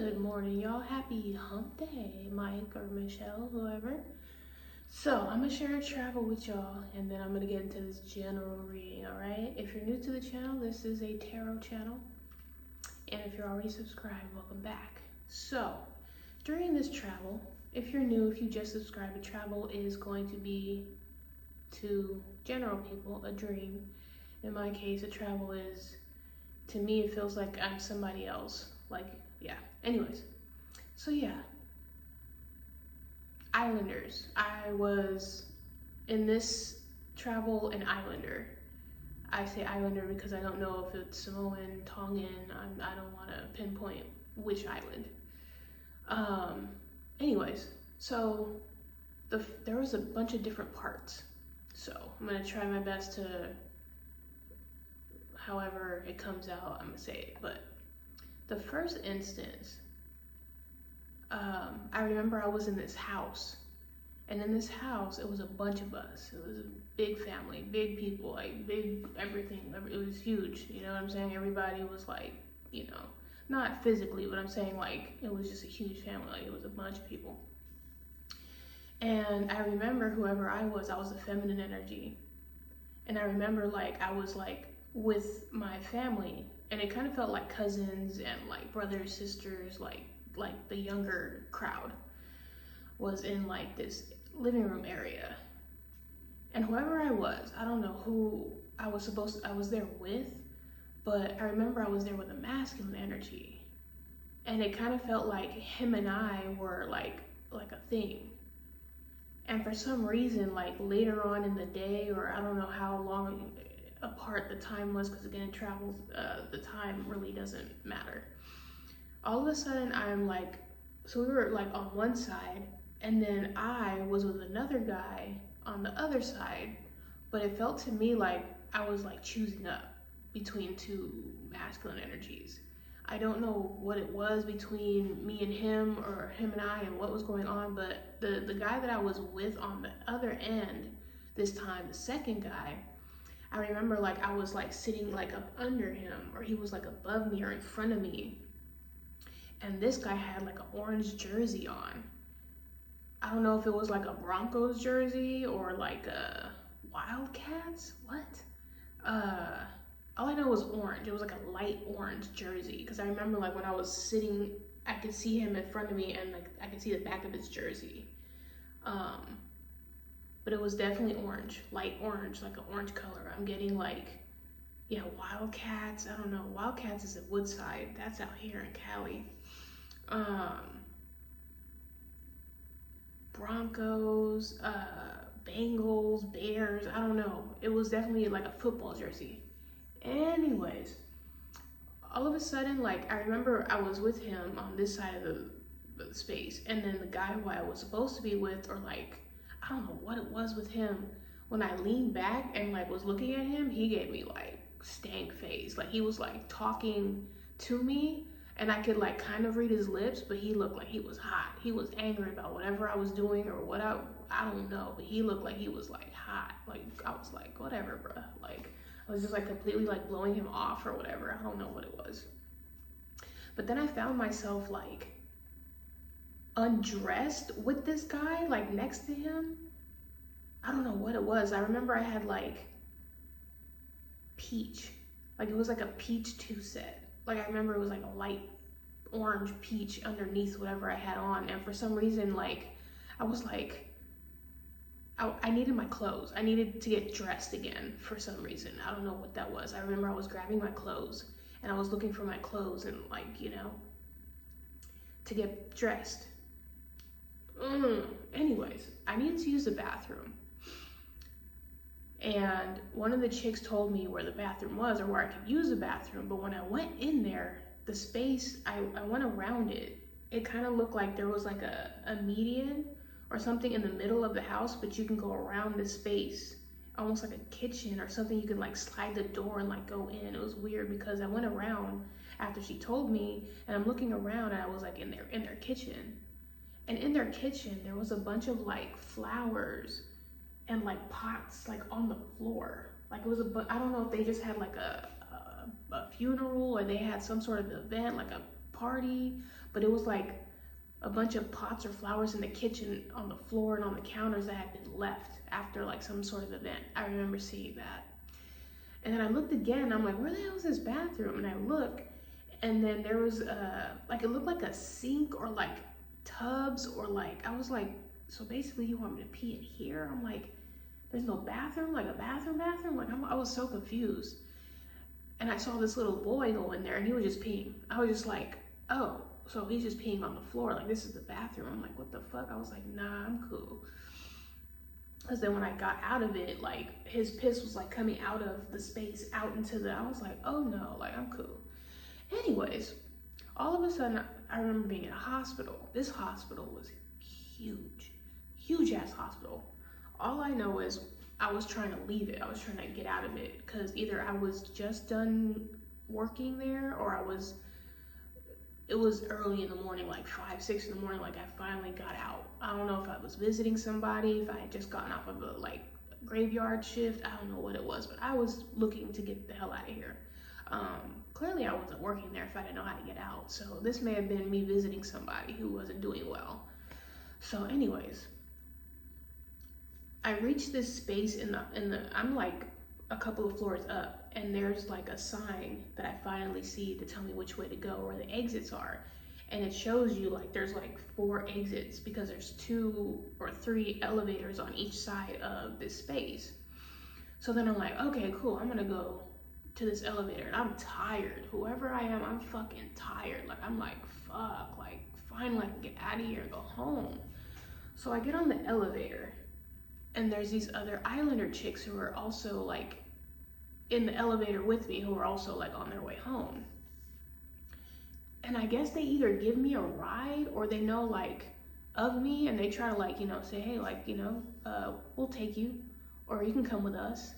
Good morning, y'all. Happy hump day, Mike or Michelle, whoever. So I'm gonna share a travel with y'all, and then I'm gonna get into this general reading, all right? If you're new to the channel, this is a tarot channel. And if you're already subscribed, welcome back. So during this travel, if you're new, if you just subscribed, a travel is going to be, to general people, a dream. In my case, a travel is, to me, it feels like I'm somebody else. Yeah. Anyways, so yeah. Islanders. I was in this travel an islander. I say islander because I don't know if it's Samoan, Tongan. I don't want to pinpoint which island. Anyways, so there was a bunch of different parts. So I'm gonna try my best to, however it comes out, I'm gonna say it. But the first instance, I remember I was in this house, and in this house, it was a bunch of us. It was a big family, big people, like big everything. It was huge, you know what I'm saying? Everybody was like, you know, not physically, but I'm saying like, it was just a huge family, like it was a bunch of people. And I remember whoever I was a feminine energy. And I remember like, I was like with my family, and it kind of felt like cousins and like brothers, sisters, like the younger crowd was in like this living room area. And whoever I was, I don't know who I was there with, but I remember I was there with a masculine energy. And it kind of felt like him and I were like a thing. And for some reason, like later on in the day, or I don't know how long apart the time was, because again, it travels, the time really doesn't matter. All of a sudden, I'm like, so we were like on one side, and then I was with another guy on the other side, but it felt to me like I was like choosing up between two masculine energies. I don't know what it was between me and him, or him and I, and what was going on, but the guy that I was with on the other end, this time, the second guy, I remember like I was like sitting like up under him, or he was like above me or in front of me. And this guy had like an orange jersey on. I don't know if it was like a Broncos jersey or like a Wildcats, what? All I know was orange. It was like a light orange jersey, because I remember like when I was sitting, I could see him in front of me, and like I could see the back of his jersey. But it was definitely orange, light orange, like an orange color. I'm getting like, yeah, Wildcats. I don't know. Wildcats is at Woodside. That's out here in Cali. Broncos, Bengals, Bears. I don't know. It was definitely like a football jersey. Anyways, all of a sudden, like I remember I was with him on this side of the space, and then the guy who I was supposed to be with, or like, I don't know what it was with him, when I leaned back and like was looking at him, he gave me like stank face. Like he was like talking to me, and I could like kind of read his lips, but he looked like he was hot. He was angry about whatever I was doing, or what I don't know, but he looked like he was like hot. Like I was like, whatever, bruh. Like I was just like completely like blowing him off or whatever. I don't know what it was. But then I found myself like undressed with this guy like next to him. I don't know what it was. I remember I had like peach, like it was like a peach 2 set. Like I remember it was like a light orange peach underneath whatever I had on. And for some reason, like I was like, I needed my clothes. I needed to get dressed again for some reason. I don't know what that was. I remember I was grabbing my clothes, and I was looking for my clothes, and like, you know, to get dressed. Anyways, I needed to use the bathroom. And one of the chicks told me where the bathroom was, or where I could use the bathroom. But when I went in there, the space, I went around it. It kind of looked like there was like a median or something in the middle of the house, but you can go around the space, almost like a kitchen or something. You can like slide the door and like go in. It was weird, because I went around after she told me, and I'm looking around, and I was like in their kitchen. And in their kitchen, there was a bunch of like flowers and like pots like on the floor. Like it was I don't know if they just had like a funeral, or they had some sort of event, like a party, but it was like a bunch of pots or flowers in the kitchen on the floor and on the counters that had been left after like some sort of event. I remember seeing that. And then I looked again, I'm like, where the hell is this bathroom? And I look, and then there was like, it looked like a sink or like tubs, or like, I was like, so basically you want me to pee in here? I'm like, there's no bathroom, like a bathroom? Like, I was so confused. And I saw this little boy go in there and he was just peeing. I was just like, oh, so he's just peeing on the floor, like this is the bathroom. I'm like, what the fuck? I was like, nah, I'm cool. Because then when I got out of it, like his piss was like coming out of the space out into the, I was like, oh no, like I'm cool. Anyways, all of a sudden, I remember being in a hospital. This hospital was huge, huge ass hospital. All I know is I was trying to leave it. I was trying to get out of it because either I was just done working there, or it was early in the morning, like 5, 6 in the morning, like I finally got out. I don't know if I was visiting somebody, if I had just gotten off of a like graveyard shift. I don't know what it was, but I was looking to get the hell out of here. Clearly I wasn't working there if I didn't know how to get out. So this may have been me visiting somebody who wasn't doing well. So anyways, I reached this space in the, I'm like a couple of floors up, and there's like a sign that I finally see to tell me which way to go, where the exits are. And it shows you like there's like 4 exits because there's 2 or 3 elevators on each side of this space. So then I'm like, okay, cool, I'm gonna go to this elevator, and I'm tired. Whoever I am, I'm fucking tired. Like I'm like, fuck, like finally I can get out of here and go home. So I get on the elevator, and there's these other Islander chicks who are also like in the elevator with me, who are also like on their way home. And I guess they either give me a ride, or they know like of me, and they try to like, you know, say, hey, like, you know, we'll take you, or you can come with us.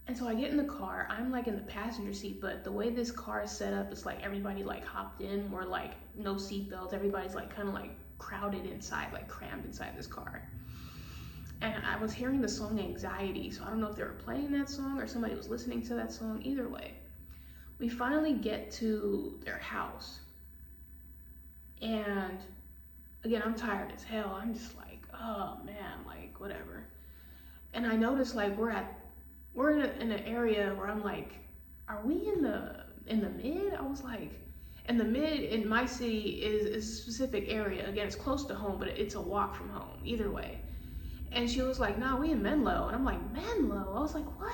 And so I get in the car, I'm like in the passenger seat, but the way this car is set up, it's like everybody like hopped in, or like no seatbelts, everybody's like kind of like crowded inside, like crammed inside this car. And I was hearing the song Anxiety, so I don't know if they were playing that song or somebody was listening to that song. Either way, we finally get to their house. And again, I'm tired as hell. I'm just like, oh man, like whatever. And I noticed like we're in an area where I'm like, are we in the mid? I was like, and the mid in my city is a specific area. Again, it's close to home, but it's a walk from home, either way. And she was like, nah, we in Menlo. And I'm like, Menlo? I was like, what?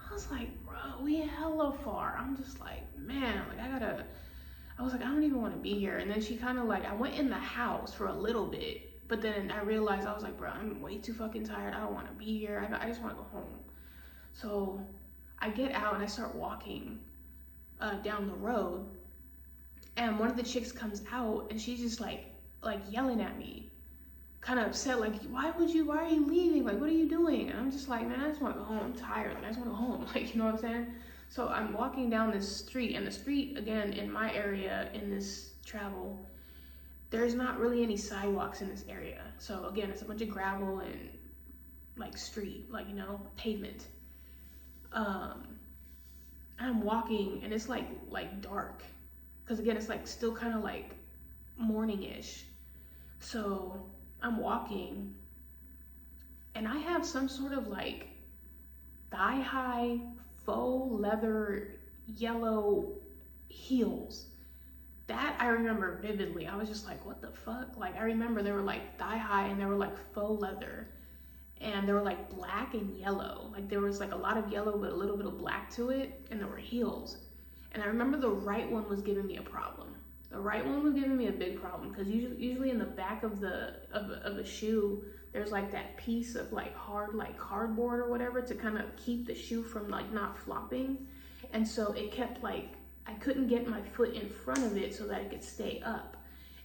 I was like, bro, we hella far. I'm just like, man, like I was like, I don't even want to be here. And then she kind of like, I went in the house for a little bit, but then I realized, I was like, bro, I'm way too fucking tired. I don't want to be here. I just want to go home. So I get out and I start walking down the road, and one of the chicks comes out, and she's just like yelling at me, kind of upset, like, why are you leaving? Like, what are you doing? And I'm just like, man, I just want to go home. I'm tired. Like, I just want to go home. Like, you know what I'm saying? So I'm walking down this street, and the street, again, in my area, in this travel, there's not really any sidewalks in this area. So again, it's a bunch of gravel and like street, like, you know, pavement. I'm walking, and it's like dark, because again, it's like still kind of like morning-ish. So I'm walking, and I have some sort of like thigh-high faux leather yellow heels. That I remember vividly. I was just like, what the fuck? Like, I remember they were like thigh-high, and they were like faux leather, and they were like black and yellow. Like there was like a lot of yellow but a little bit of black to it, and there were heels. And I remember the right one was giving me a problem. The right one was giving me a big problem, because usually in the back of the shoe, there's like that piece of like hard like cardboard or whatever to kind of keep the shoe from like not flopping. And so it kept like, I couldn't get my foot in front of it so that it could stay up.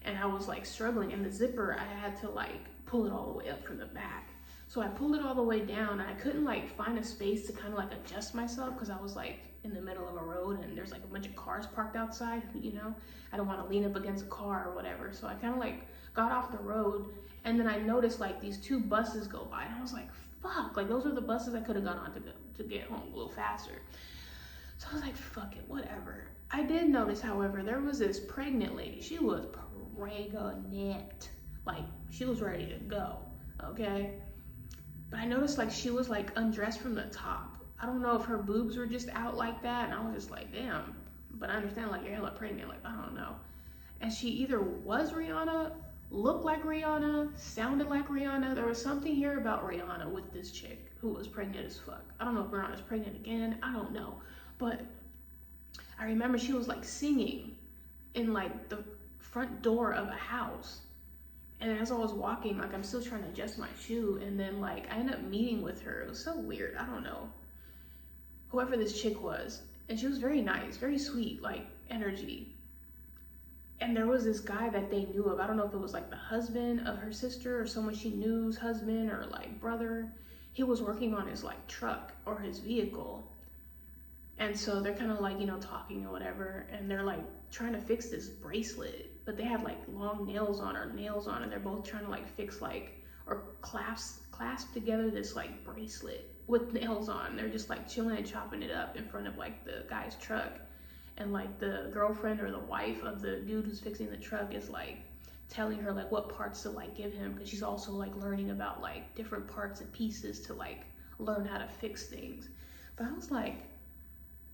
And I was like struggling, and the zipper, I had to like pull it all the way up from the back. So I pulled it all the way down, and I couldn't like find a space to kind of like adjust myself, because I was like in the middle of a road, and there's like a bunch of cars parked outside, you know? I don't want to lean up against a car or whatever. So I kind of like got off the road, and then I noticed like these 2 buses go by, and I was like, fuck, like those are the buses I could have gone on to get home a little faster. So I was like, fuck it, whatever. I did notice, however, there was this pregnant lady. She was pregnant. Like, she was ready to go, okay? But I noticed, like, she was, like, undressed from the top. I don't know if her boobs were just out like that, and I was just like, damn. But I understand, like, you're hella pregnant, like, I don't know. And she either was Rihanna, looked like Rihanna, sounded like Rihanna. There was something here about Rihanna with this chick who was pregnant as fuck. I don't know if Rihanna's pregnant again, I don't know. But I remember she was, like, singing in, like, the front door of a house. And as I was walking, like, I'm still trying to adjust my shoe, and then, like, I ended up meeting with her. It was so weird, I don't know. Whoever this chick was. And she was very nice, very sweet, like, energy. And there was this guy that they knew of. I don't know if it was, like, the husband of her sister or someone she knew's husband or, like, brother. He was working on his, like, truck or his vehicle. And so they're kind of, like, you know, talking or whatever. And they're, like, trying to fix this bracelet. But they had, like, long nails on and they're both trying to, like, fix, like, or clasp together this, like, bracelet with nails on. They're just, like, chilling and chopping it up in front of, like, the guy's truck. And, like, the girlfriend or the wife of the dude who's fixing the truck is, like, telling her, like, what parts to, like, give him, because she's also, like, learning about, like, different parts and pieces to, like, learn how to fix things. But I was like,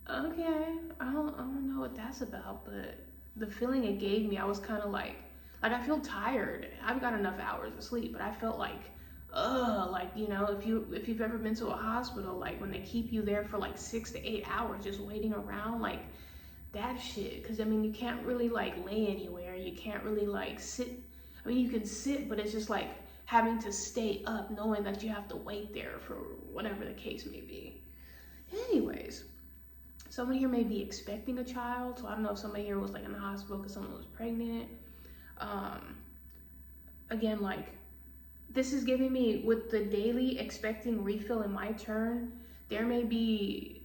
okay, I don't know what that's about, but the feeling it gave me, I was kind of like I feel tired. I've got enough hours of sleep, but I felt like, like, you know, if you've ever been to a hospital, like, when they keep you there for, like, 6 to 8 hours just waiting around, like, that shit. Because, I mean, you can't really, like, lay anywhere. You can't really, like, sit. I mean, you can sit, but it's just, like, having to stay up knowing that you have to wait there for whatever the case may be. Anyways, someone here may be expecting a child, so I don't know if somebody here was, like, in the hospital because someone was pregnant. Again, like, this is giving me, with the daily expecting refill in my turn, there may be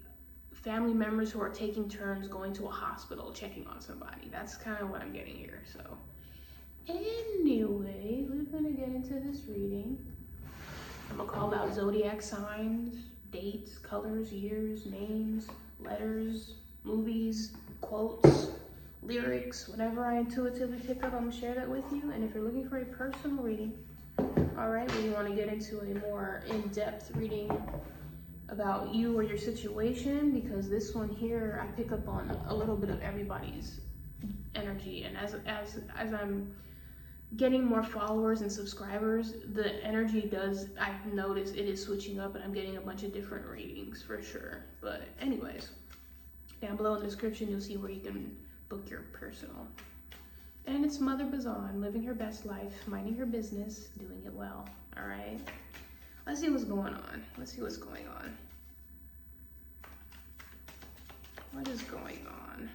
family members who are taking turns going to a hospital, checking on somebody. That's kind of what I'm getting here. So anyway, we're gonna get into this reading. I'm gonna call out zodiac signs, dates, colors, years, names, letters, movies, quotes, lyrics, whatever I intuitively pick up, I'm gonna share that with you. And if you're looking for a personal reading, all right, well, you want to get into a more in-depth reading about you or your situation, because this one here, I pick up on a little bit of everybody's energy. And as I'm getting more followers and subscribers, the energy I've noticed it is switching up, and I'm getting a bunch of different readings for sure. But anyways, down below in the description, you'll see where you can book your personal. And it's Mother Bazan, living her best life, minding her business, doing it well. All right, let's see what's going on. Let's see what's going on. What is going on?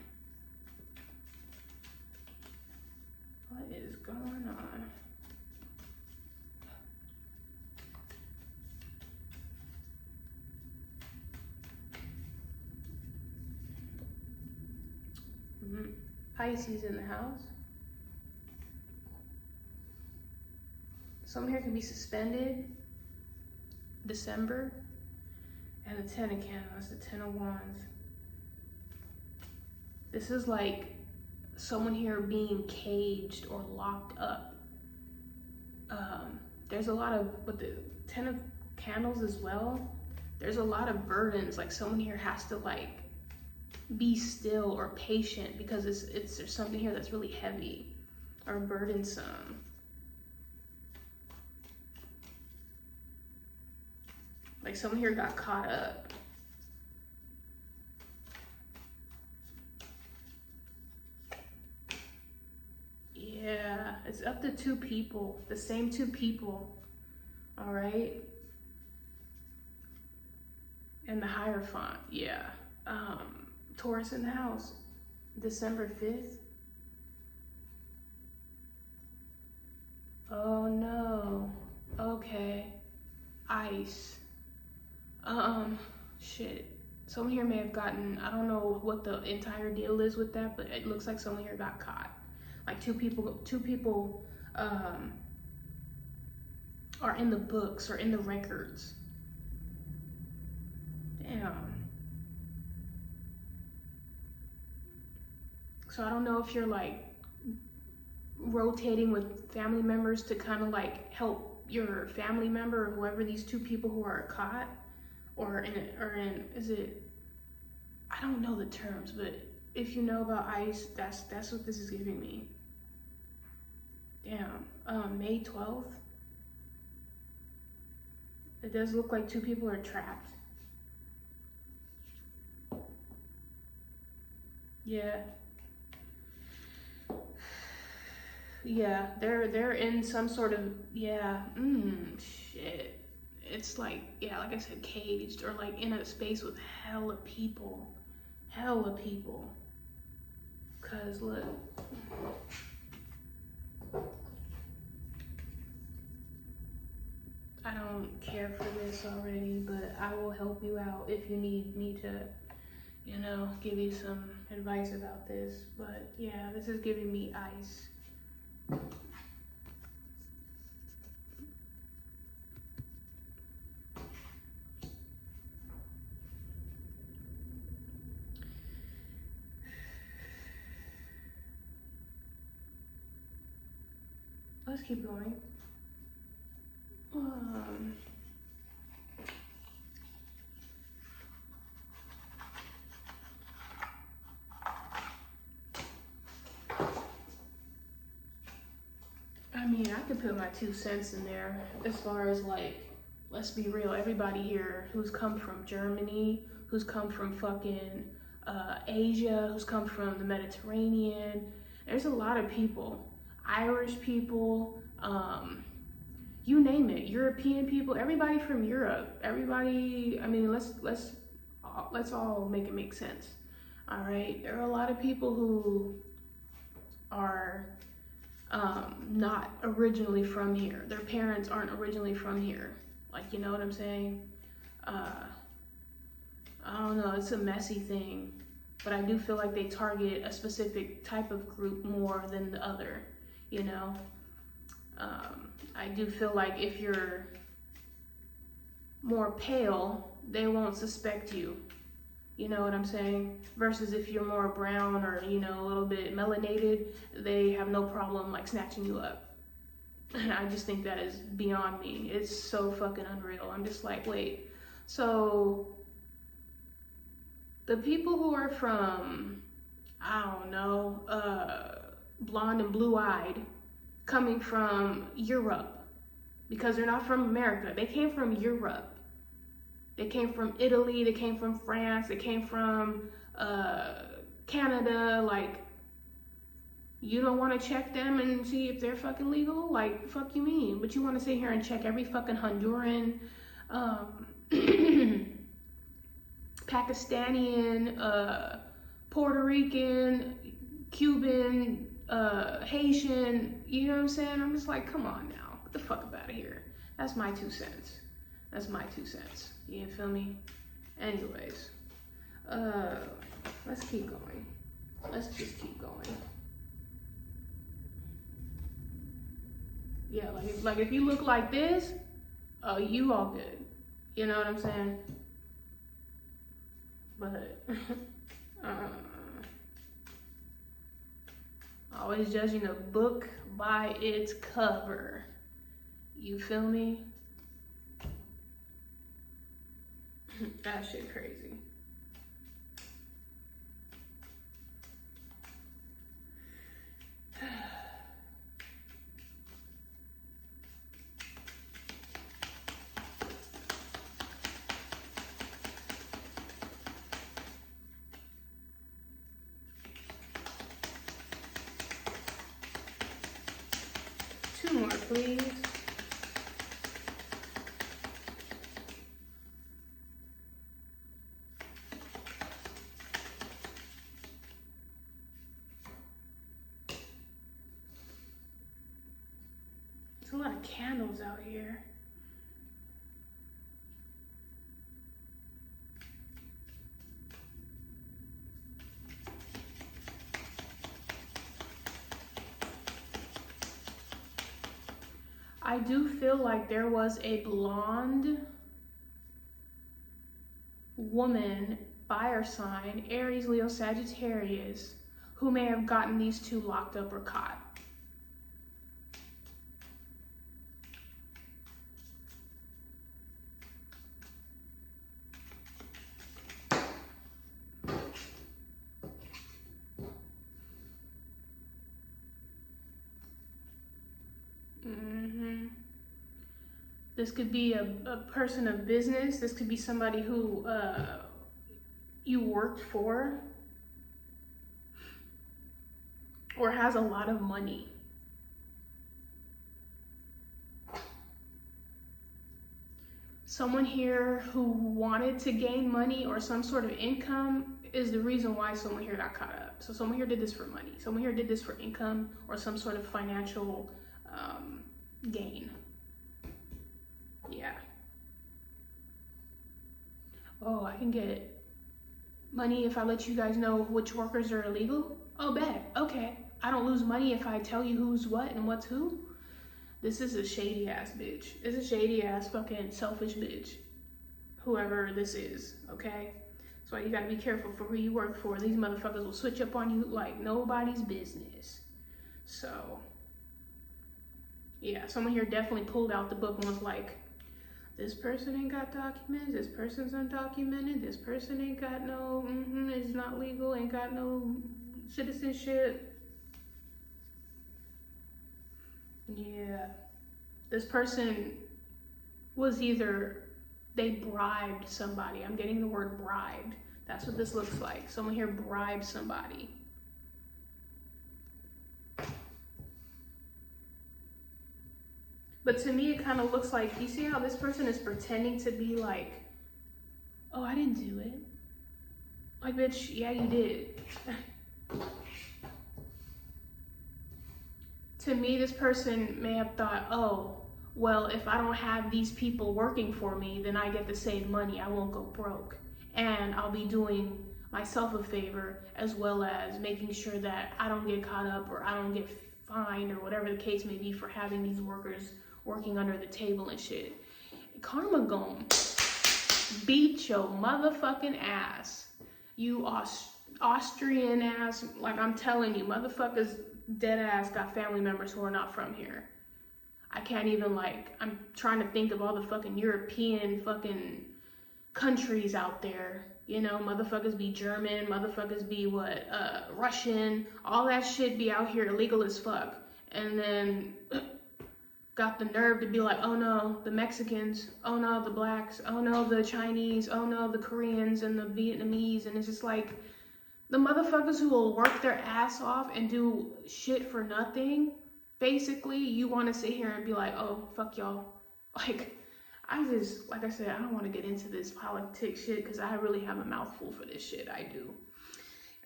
What is going on? Pisces in the house. Some here can be suspended. December. And the 10 of candles, the 10 of wands. This is like someone here being caged or locked up. There's a lot of, with the 10 of candles as well, there's a lot of burdens. Like, someone here has to, like, be still or patient, because there's something here that's really heavy or burdensome. Like, someone here got caught up. Yeah, it's up to 2 people, the same 2 people, all right? And the Hierophant, yeah. Taurus in the house, December 5th. Oh no, okay, ice. Shit. Someone here may have gotten, I don't know what the entire deal is with that, but it looks like someone here got caught. Like, two people are in the books or in the records. Damn. So I don't know if you're like rotating with family members to kind of like help your family member or whoever these two people who are caught, or is it, I don't know the terms, but if you know about ICE, that's what this is giving me. Damn, May 12th. It does look like two people are trapped. Yeah. Yeah, they're in some sort of, yeah, shit. It's like, yeah, like I said, caged or like in a space with hella people. Hella people. Cause look. I don't care for this already, but I will help you out if you need me to, you know, give you some advice about this. But yeah, this is giving me ice. Let's keep going. I mean, I could put my 2 cents in there as far as like, let's be real, everybody here who's come from Germany, who's come from fucking Asia, who's come from the Mediterranean, there's a lot of people, Irish people, you name it, European people, everybody from Europe, everybody, I mean, let's all make it make sense, all right? There are a lot of people who are not originally from here. Their parents aren't originally from here. Like, you know what I'm saying? I don't know, it's a messy thing, but I do feel like they target a specific type of group more than the other, you know? I do feel like if you're more pale, they won't suspect you. You know what I'm saying? Versus if you're more brown or, you know, a little bit melanated, they have no problem like snatching you up. And I just think that is beyond me. It's so fucking unreal. I'm just like, wait, so the people who are from, I don't know, blonde and blue-eyed, coming from Europe, because they're not from America, they came from Europe. They came from Italy, they came from France, they came from Canada. Like, you don't want to check them and see if they're fucking legal? Like, fuck you mean? But you want to sit here and check every fucking Honduran, Pakistani, Puerto Rican, Cuban, Haitian, you know what I'm saying? I'm just like, come on now, get the fuck up out of here. That's my 2 cents. That's my 2 cents. You feel me? Anyways, let's keep going. Let's just keep going. Yeah, like if you look like this, you all good. You know what I'm saying? But always judging a book by its cover. You feel me? That shit crazy. Two more, please. There's a lot of candles out here. I do feel like there was a blonde woman, fire sign, Aries, Leo, Sagittarius, who may have gotten these two locked up or caught. This could be a person of business. This could be somebody who you worked for or has a lot of money. Someone here who wanted to gain money or some sort of income is the reason why someone here got caught up. So someone here did this for money. Someone here did this for income or some sort of financial gain. Yeah. Oh, I can get money if I let you guys know which workers are illegal? Oh, bet. Okay. I don't lose money if I tell you who's what and what's who? This is a shady ass bitch. It's a shady ass fucking selfish bitch. Whoever this is, okay? So you gotta be careful for who you work for. These motherfuckers will switch up on you like nobody's business. So, yeah, someone here definitely pulled out the book and was like, this person ain't got documents, this person's undocumented, this person ain't got no, it's not legal, ain't got no citizenship. Yeah, this person was either, they bribed somebody. I'm getting the word bribed. That's what this looks like. Someone here bribed somebody. But to me, it kind of looks like, you see how this person is pretending to be like, oh, I didn't do it. Like, bitch, yeah, you did. To me, this person may have thought, oh, well, if I don't have these people working for me, then I get to save money. I won't go broke. And I'll be doing myself a favor, as well as making sure that I don't get caught up or I don't get fined or whatever the case may be for having these workers working under the table and shit. Karma gon' beat your motherfucking ass. You Austrian ass, like I'm telling you, motherfuckers dead ass got family members who are not from here. I can't even, like, I'm trying to think of all the fucking European fucking countries out there. You know, motherfuckers be German, motherfuckers be Russian, all that shit be out here illegal as fuck. And then got the nerve to be like, oh no, the Mexicans, oh no, the blacks, oh no, the Chinese, oh no, the Koreans and the Vietnamese. And it's just like, the motherfuckers who will work their ass off and do shit for nothing, basically, you want to sit here and be like, oh, fuck y'all. Like, like I said, I don't want to get into this politics shit because I really have a mouthful for this shit. I do.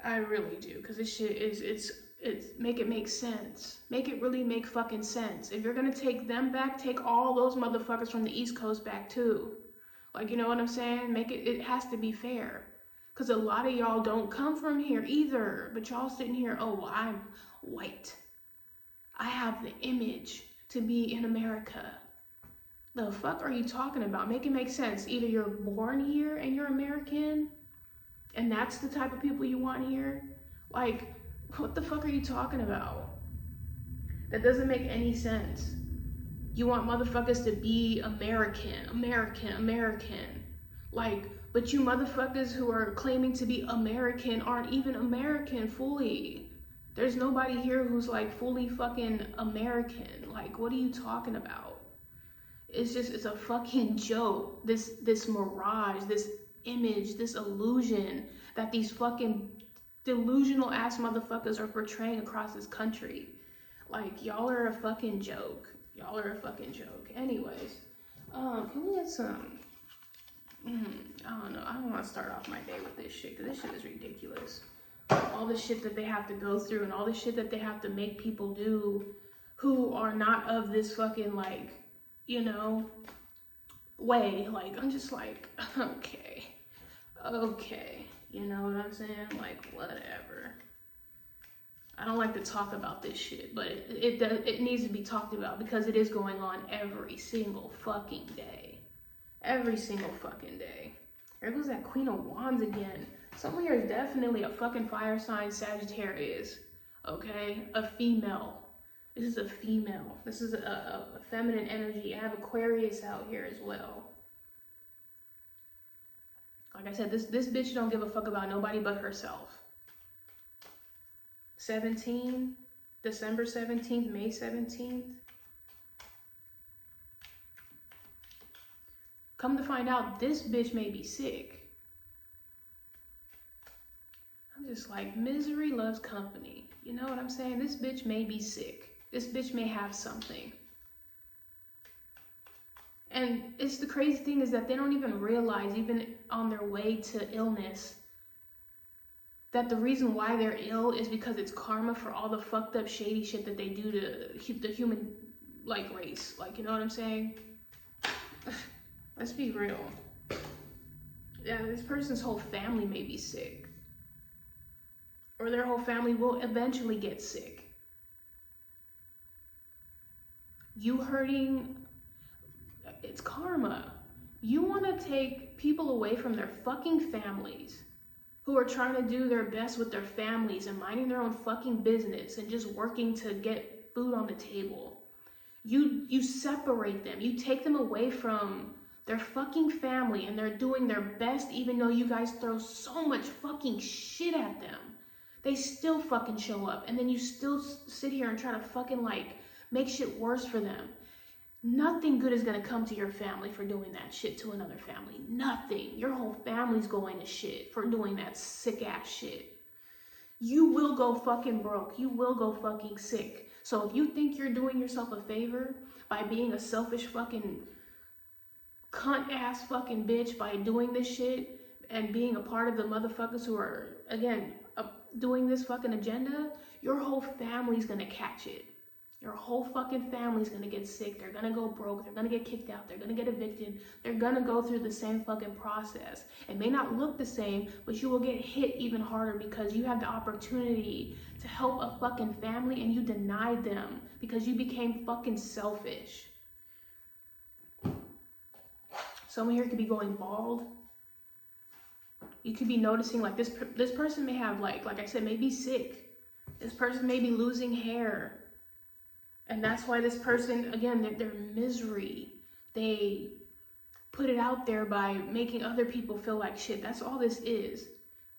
I really do. Because this shit it's make it make sense. Make it really make fucking sense. If you're going to take them back, take all those motherfuckers from the East Coast back too. Like, you know what I'm saying? It has to be fair. Because a lot of y'all don't come from here either. But y'all sitting here, oh, well, I'm white. I have the image to be in America. The fuck are you talking about? Make it make sense. Either you're born here and you're American, and that's the type of people you want here. Like, what the fuck are you talking about? That doesn't make any sense. You want motherfuckers to be American. Like, but you motherfuckers who are claiming to be American aren't even American fully. There's nobody here who's like fully fucking American. Like, what are you talking about? It's a fucking joke. This mirage, this image, this illusion that these fucking delusional ass motherfuckers are portraying across this country. Like, y'all are a fucking joke. Y'all are a fucking joke. Anyways, can we get some, I don't know. I don't want to start off my day with this shit because this shit is ridiculous. All the shit that they have to go through and all the shit that they have to make people do who are not of this fucking, like, you know, way. Like, I'm just like, okay, you know what I'm saying? Like, whatever. I don't like to talk about this shit, but it needs to be talked about because it is going on every single fucking day. Every single fucking day. There goes that Queen of Wands again. Someone here is definitely a fucking fire sign Sagittarius, okay? A female. This is a female. This is a feminine energy. I have Aquarius out here as well. Like I said, this bitch don't give a fuck about nobody but herself. 17, December 17th, May 17th. Come to find out, this bitch may be sick. I'm just like, misery loves company. You know what I'm saying? This bitch may be sick. This bitch may have something. And it's the crazy thing is that they don't even realize, even on their way to illness, that the reason why they're ill is because it's karma for all the fucked up shady shit that they do to the human like race. Like, you know what I'm saying? Let's be real. Yeah, this person's whole family may be sick. Or their whole family will eventually get sick. You hurting, it's karma. You want to take people away from their fucking families who are trying to do their best with their families and minding their own fucking business and just working to get food on the table. You separate them. You take them away from their fucking family and they're doing their best even though you guys throw so much fucking shit at them. They still fucking show up and then you still sit here and try to fucking like make shit worse for them. Nothing good is gonna come to your family for doing that shit to another family. Nothing. Your whole family's going to shit for doing that sick ass shit. You will go fucking broke. You will go fucking sick. So if you think you're doing yourself a favor by being a selfish fucking cunt ass fucking bitch by doing this shit and being a part of the motherfuckers who are, again, doing this fucking agenda, your whole family's gonna catch it. Your whole fucking family's gonna get sick. They're gonna go broke. They're gonna get kicked out. They're gonna get evicted. They're gonna go through the same fucking process. It may not look the same, but you will get hit even harder because you had the opportunity to help a fucking family and you denied them because you became fucking selfish. Someone here could be going bald. You could be noticing like this person may have like I said, may be sick. This person may be losing hair. And that's why this person, again, their misery, they put it out there by making other people feel like shit. That's all this is.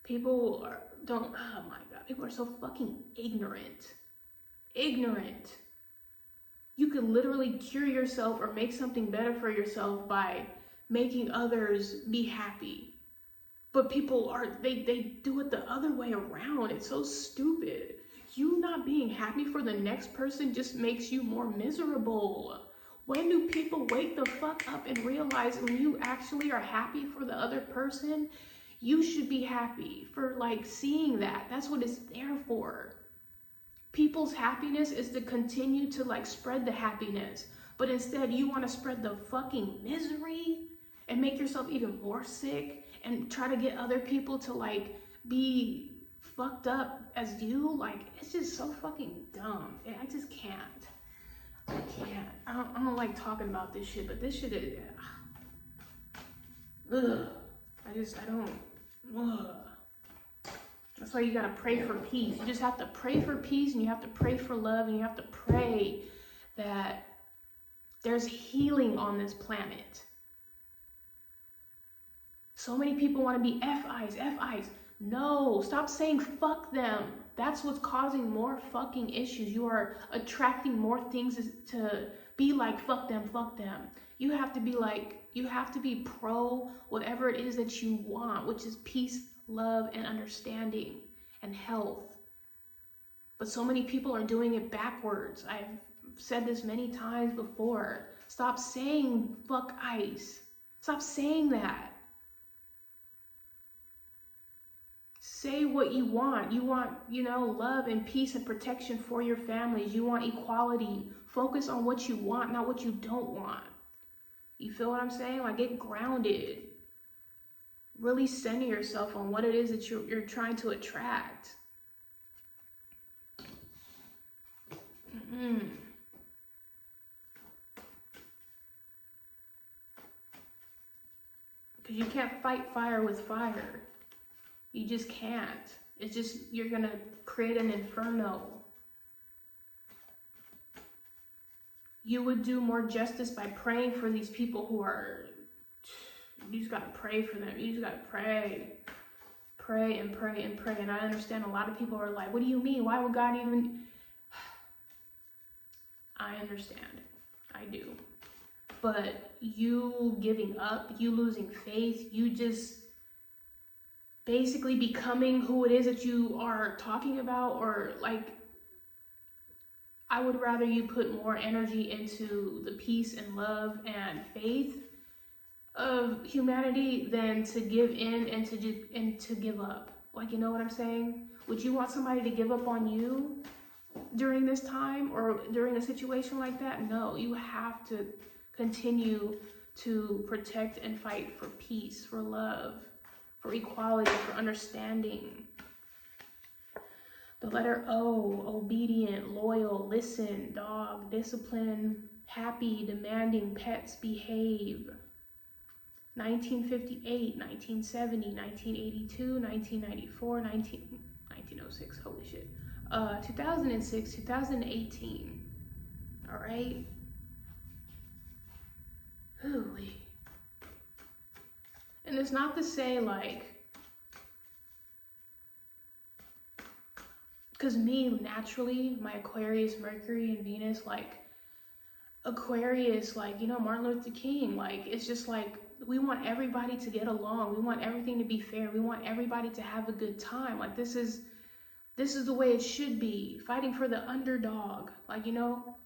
People oh my God, people are so fucking ignorant. Ignorant. You could literally cure yourself or make something better for yourself by making others be happy. But people they do it the other way around. It's so stupid. You not being happy for the next person just makes you more miserable. When do people wake the fuck up and realize when you actually are happy for the other person, you should be happy for like seeing that. That's what it's there for. People's happiness is to continue to like spread the happiness, but instead you want to spread the fucking misery and make yourself even more sick and try to get other people to like be fucked up as you. Like, it's just so fucking dumb. I just can't. I can't. I don't like talking about this shit, but this shit is, ugh. I don't, ugh. That's why you gotta pray for peace. You just have to pray for peace and you have to pray for love and you have to pray that there's healing on this planet. So many people want to be F-eyes. No, stop saying fuck them. That's what's causing more fucking issues. You are attracting more things to be like fuck them. You have to be like, you have to be pro whatever it is that you want, which is peace, love, and understanding, and health. But so many people are doing it backwards. I've said this many times before. Stop saying fuck ice. Stop saying that. Say what you want. You want, love and peace and protection for your families. You want equality. Focus on what you want, not what you don't want. You feel what I'm saying? Like, get grounded. Really center yourself on what it is that you're trying to attract. Because you can't fight fire with fire. You just can't. It's just, you're gonna create an inferno. You would do more justice by praying for these people who are, you just gotta pray for them. You just gotta pray. Pray and pray and pray. And I understand a lot of people are like, what do you mean? Why would God even? I understand. I do. But you giving up, you losing faith, you just basically becoming who it is that you are talking about, or like, I would rather you put more energy into the peace and love and faith of humanity than to give in and to give up. Like, you know what I'm saying? Would you want somebody to give up on you during this time or during a situation like that? No, you have to continue to protect and fight for peace, for love, for equality, for understanding. The letter O, obedient, loyal, listen, dog, discipline, happy, demanding, pets, behave. 1958, 1970, 1982, 1994, 1906, holy shit. 2006, 2018, all right? Hooey. And it's not to say like, because me, naturally, my Aquarius, Mercury, and Venus, like, Aquarius, like, you know, Martin Luther King, like, it's just like, we want everybody to get along. We want everything to be fair. We want everybody to have a good time. Like, this is the way it should be. Fighting for the underdog. Like, you know,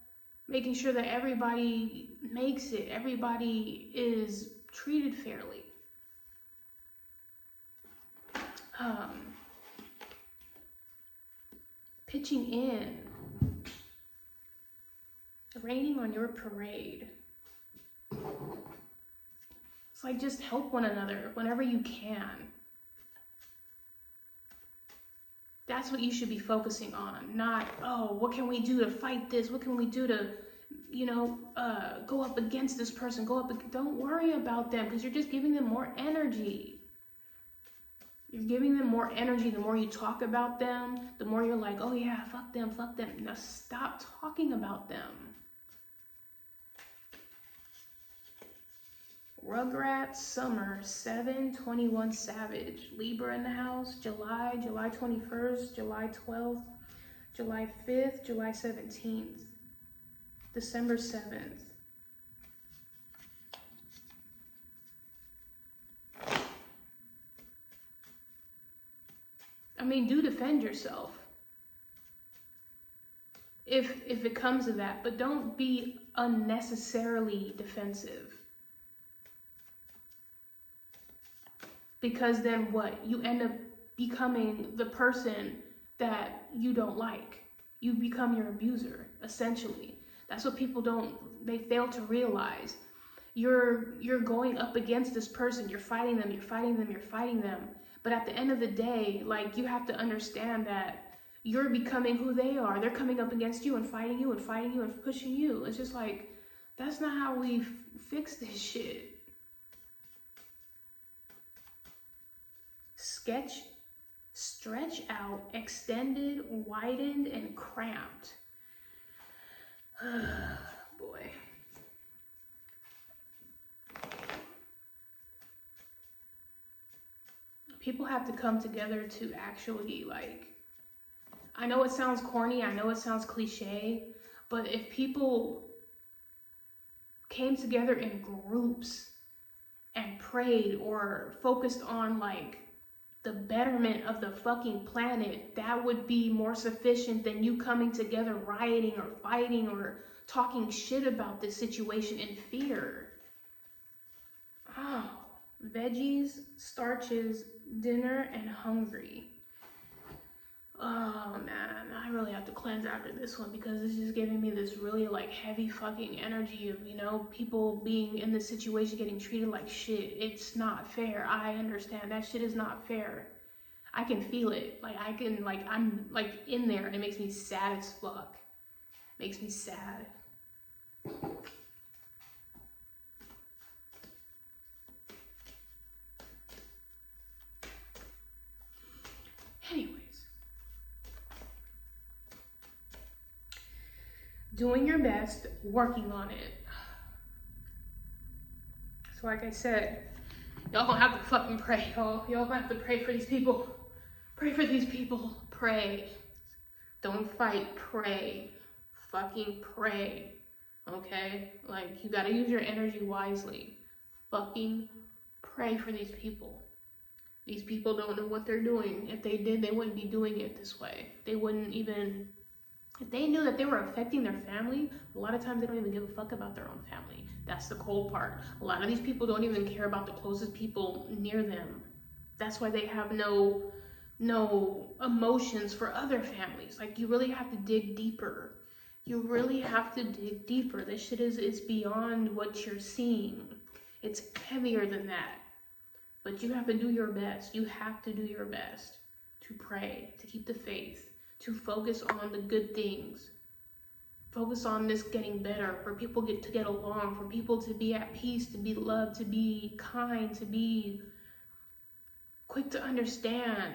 making sure that everybody makes it. Everybody is treated fairly. Pitching in. Raining on your parade. It's like, just help one another whenever you can. That's what you should be focusing on, not, oh, what can we do to fight this? What can we do to, you know, go up against this person? Don't worry about them, because you're just giving them more energy. You're giving them more energy. The more you talk about them, the more you're like, oh yeah, fuck them, fuck them. Now stop talking about them. Rugrats, Summer, 7/21 Savage. Libra in the house, July 21st, July 12th, July 5th, July 17th, December 7th. I mean, do defend yourself if it comes to that, but don't be unnecessarily defensive. Because then what? You end up becoming the person that you don't like. You become your abuser, essentially. That's what people they fail to realize. You're going up against this person, you're fighting them, you're fighting them, you're fighting them. But at the end of the day, like, you have to understand that you're becoming who they are. They're coming up against you and fighting you and fighting you and pushing you. It's just like, that's not how we fix this shit. Stretch out, extended, widened, and cramped. Boy. People have to come together to actually, like, I know it sounds corny, I know it sounds cliche, but if people came together in groups and prayed or focused on, like, the betterment of the fucking planet, that would be more sufficient than you coming together rioting or fighting or talking shit about this situation in fear. Oh, veggies, starches, dinner, and hungry. Oh man, I really have to cleanse after this one, because it's just giving me this really, like, heavy fucking energy of, you know, people being in this situation getting treated like shit. It's not fair. I understand that shit is not fair. I can feel it. Like, I'm like in there, and it makes me sad as fuck. Makes me sad. doing your best, working on it. So like I said, y'all gonna have to fucking pray, y'all. Y'all gonna have to pray for these people. Pray for these people. Pray. Don't fight. Pray. Fucking pray. Okay? Like, you gotta use your energy wisely. Fucking pray for these people. These people don't know what they're doing. If they did, they wouldn't be doing it this way. They wouldn't even... If they knew that they were affecting their family, a lot of times they don't even give a fuck about their own family. That's the cold part. A lot of these people don't even care about the closest people near them. That's why they have no emotions for other families. Like, you really have to dig deeper. You really have to dig deeper. This shit is beyond what you're seeing. It's heavier than that. But you have to do your best. You have to do your best to pray, to keep the faith, to focus on the good things. Focus on this getting better, for people to get along, for people to be at peace, to be loved, to be kind, to be quick to understand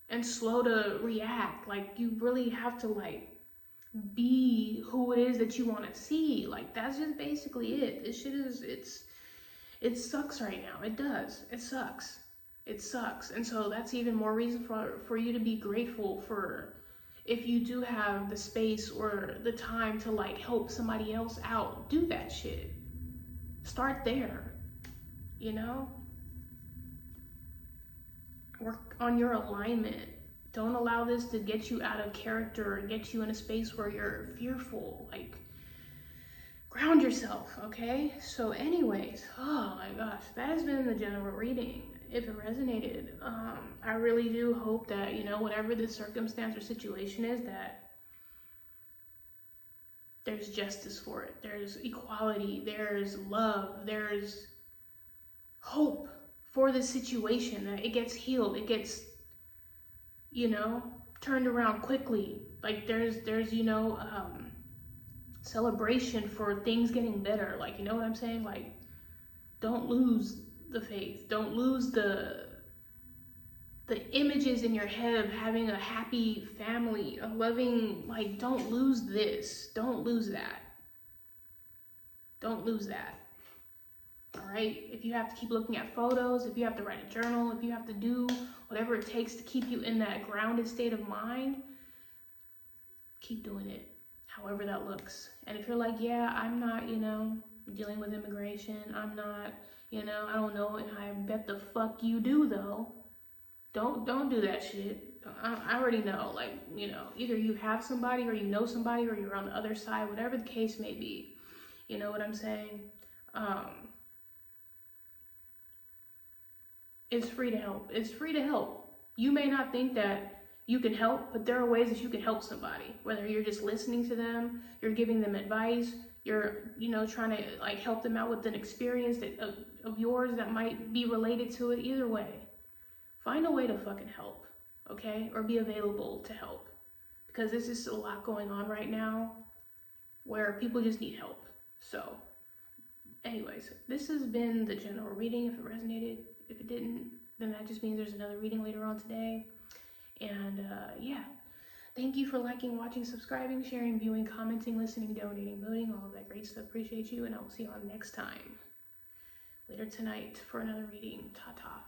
and slow to react. Like, you really have to, like, be who it is that you want to see. Like, that's just basically it. This shit it sucks right now. It does. It sucks. It sucks. And so that's even more reason for you to be grateful for, if you do have the space or the time to, like, help somebody else out, do that shit. Start there, you know? Work on your alignment. Don't allow this to get you out of character or get you in a space where you're fearful. Like, ground yourself, okay? So anyways, oh my gosh, that has been the general reading. If it resonated, I really do hope that, you know, whatever the circumstance or situation is, that there's justice for it. There's equality, there's love, there's hope for the situation, that it gets healed, it gets, you know, turned around quickly. Like, there's you know, celebration for things getting better. Like, you know what I'm saying? Like, don't lose the faith. Don't lose the images in your head of having a happy family, a loving, like, don't lose this. Don't lose that. Don't lose that. All right? If you have to keep looking at photos, if you have to write a journal, if you have to do whatever it takes to keep you in that grounded state of mind, keep doing it, however that looks. And if you're like, yeah, I'm not, you know, dealing with immigration, I'm not, you know, I don't know, and I bet the fuck you do, though. Don't do that shit. I already know, like, you know, either you have somebody or you know somebody or you're on the other side, whatever the case may be. You know what I'm saying? It's free to help. It's free to help. You may not think that you can help, but there are ways that you can help somebody. Whether you're just listening to them, you're giving them advice, you're, you know, trying to, like, help them out with an experience that of yours that might be related to it. Either way, find a way to fucking help, okay? Or be available to help. Because there's just a lot going on right now where people just need help. So, anyways, this has been the general reading. If it resonated, if it didn't, then that just means there's another reading later on today. And yeah, thank you for liking, watching, subscribing, sharing, viewing, commenting, listening, donating, voting, all of that great stuff. Appreciate you, and I will see you all next time. Later tonight for another reading. Ta-ta.